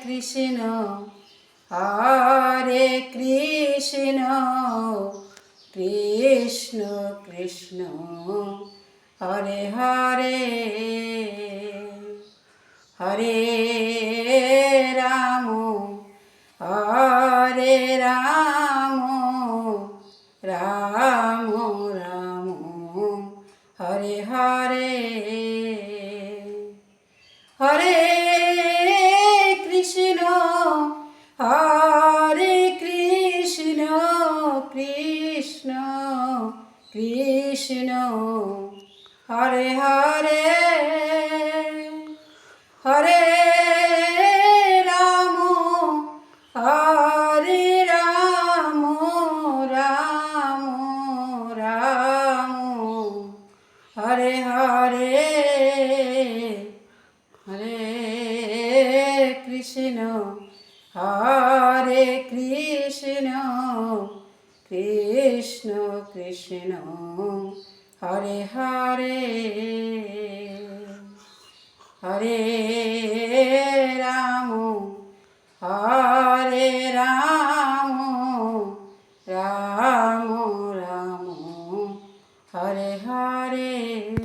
Krishna Hare Krishna Krishna Krishna Hare Hare Hare Ram Hare Ram Ram Ram Hare Hare Hare Krishna Hare Krishna Krishna Krishna Hare Hare Hare Ram Hare Ram Ram Ram Hare Hare Hare Krishna Hare Krishna Krishna Krishna Hare Hare Hare